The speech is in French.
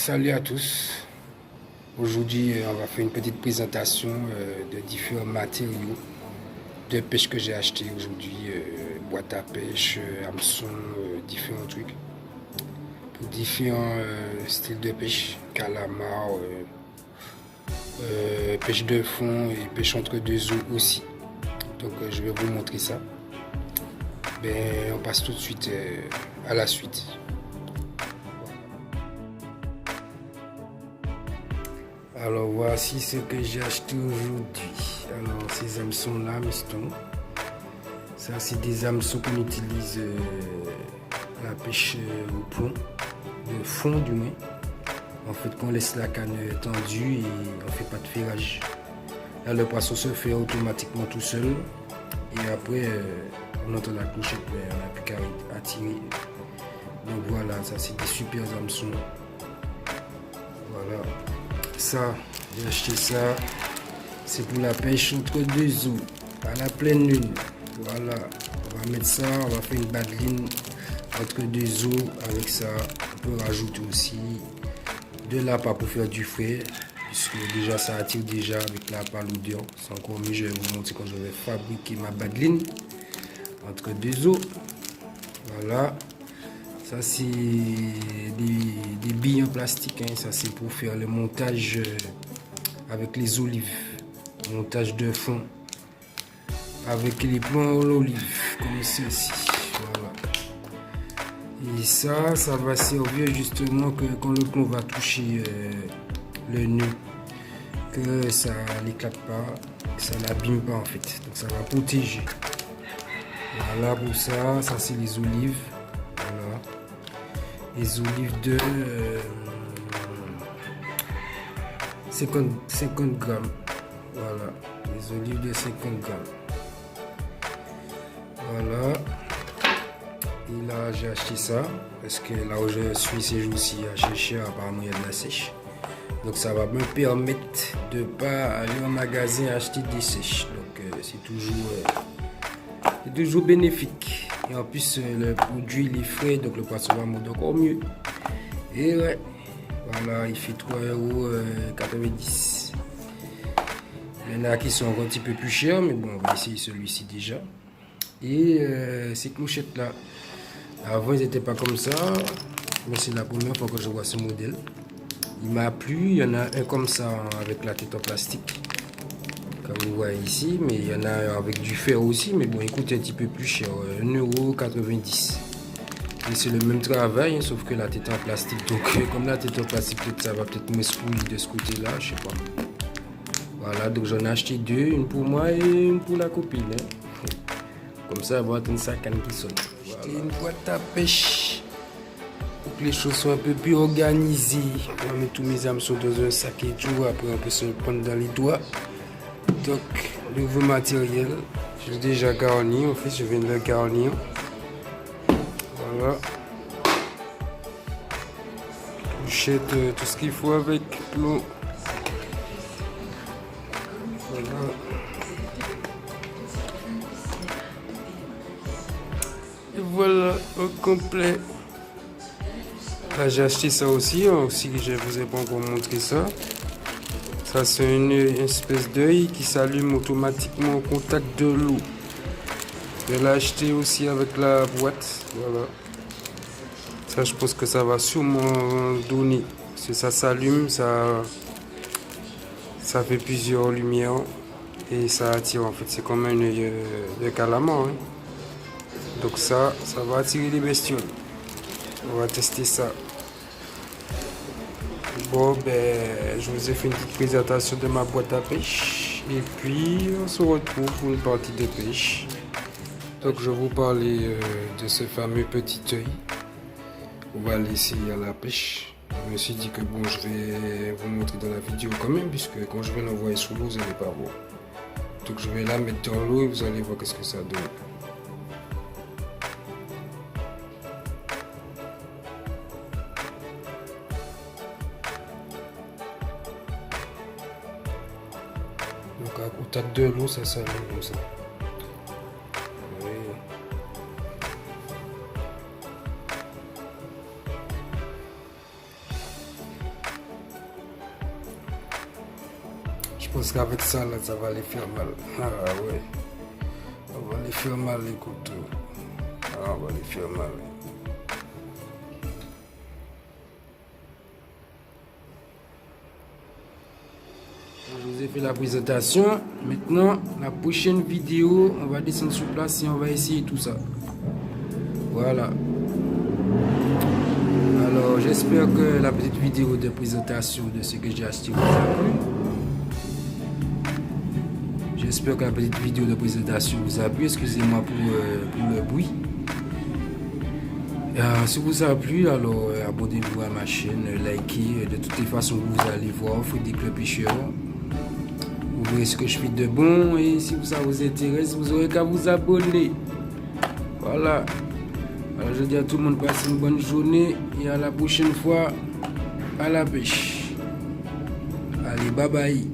Salut à tous. Aujourd'hui, on va faire une petite présentation de différents matériaux de pêche que j'ai acheté aujourd'hui. Boîte à pêche, hameçon, différents trucs. Pour différents styles de pêche. Calamar, pêche de fond et pêche entre deux eaux aussi. Donc je vais vous montrer ça. Ben, on passe tout de suite à la suite. Alors voici ce que j'ai acheté aujourd'hui. Alors ces hameçons là, miston. Ça c'est des hameçons qu'on utilise à la pêche au plomb, de fond du moins. En fait qu'on laisse la canne tendue et on fait pas de ferrage. Là le poisson se fait automatiquement tout seul. Et après on entend la clochette mais on n'a plus qu'à tirer. Donc voilà, ça c'est des super hameçons. Voilà. Ça, j'ai acheté ça, c'est pour la pêche entre deux eaux, à la pleine lune. Voilà, on va mettre ça, on va faire une badeline entre deux eaux. Avec ça, on peut rajouter aussi de l'appât pour faire du frais, puisque déjà ça attire déjà avec l'appât l'odeur. C'est encore mieux, je vais vous montrer quand je vais fabriquer ma badeline entre deux eaux. Voilà. Ça c'est des billes en plastique, hein. Ça c'est pour faire le montage avec les olives. Montage de fond avec les plombs à l'olive comme ceci. Voilà. Et ça va servir justement que quand le plomb va toucher le nœud, que ça n'éclate pas, que ça n'abîme pas en fait. Donc ça va protéger. Voilà pour ça, ça c'est les olives. Voilà. Les olives de 50 grammes. Voilà, les olives de 50 grammes. Voilà. Et là, j'ai acheté ça parce que là où je suis ces jours-ci à chercher, apparemment il y a de la sèche. Donc ça va me permettre de ne pas aller au magasin acheter des sèches. Donc c'est toujours bénéfique. Et en plus, le produit il est frais, donc le poisson va monter encore mieux. Et ouais, voilà, il fait 3,90 €. Il y en a qui sont encore un petit peu plus chers, mais bon, on va essayer celui-ci déjà. Et ces clochettes-là, avant ils n'étaient pas comme ça, mais c'est la première fois que je vois ce modèle. Il m'a plu, il y en a un comme ça avec la tête en plastique. Comme vous voyez ici, mais il y en a avec du fer aussi, mais bon, il coûte un petit peu plus cher, 1,90 €. Et c'est le même travail, hein, sauf que la tête en plastique. Donc, comme la tête en plastique, ça va peut-être me secouer de ce côté-là, je sais pas. Voilà, donc j'en ai acheté deux, une pour moi et une pour la copine. Hein. Comme ça, elle va attendre sa canne qui sonne. Voilà. Une boîte à pêche pour que les choses soient un peu plus organisées. On va mettre tous mes hameçons dans un sac et tout, après on peut se le prendre dans les doigts. Donc, nouveau matériel, j'ai déjà garni, en fait, je viens de le garnir. Voilà. Couchette, tout ce qu'il faut avec l'eau. Voilà. Et voilà, au complet. Là, j'ai acheté ça aussi, je vous ai pas encore montré ça. Ça c'est une espèce d'œil qui s'allume automatiquement au contact de l'eau. Je l'ai acheté aussi avec la boîte. Voilà. Ça je pense que ça va sûrement donner. Parce que ça s'allume, ça fait plusieurs lumières. Et ça attire en fait. C'est comme un œil de calamar. Hein. Donc ça va attirer les bestioles. On va tester ça. Bon, ben, je vous ai fait une petite présentation de ma boîte à pêche. Et puis, on se retrouve pour une partie de pêche. Donc, je vous parlais de ce fameux petit œil. On va laisser à la pêche. Je me suis dit que bon, je vais vous montrer dans la vidéo quand même, puisque quand je vais l'envoyer sous l'eau, vous n'allez pas voir. Donc, je vais la mettre dans l'eau et vous allez voir qu'est-ce que ça donne. Donc à contact de l'eau, ça s'allume comme ça. Oui. pense qu'avec ça, là, ça va les faire mal. Ah ouais. On va les faire mal, les couteaux. Ah, on va les faire mal. Je vous ai fait la présentation. Maintenant, la prochaine vidéo, on va descendre sur place et on va essayer tout ça. Voilà. Alors, j'espère que la petite vidéo de présentation de ce que j'ai acheté vous a plu. J'espère que la petite vidéo de présentation vous a plu. Excusez-moi pour le bruit. Si vous a plu, alors abonnez-vous à ma chaîne, likez. De toutes les façons, vous allez voir Freddy Le Pêcheur. Vous verrez ce que je fais de bon. Et si ça vous intéresse, vous aurez qu'à vous abonner. Voilà. Alors je dis à tout le monde, passez une bonne journée. Et à la prochaine fois, à la pêche. Allez, bye bye.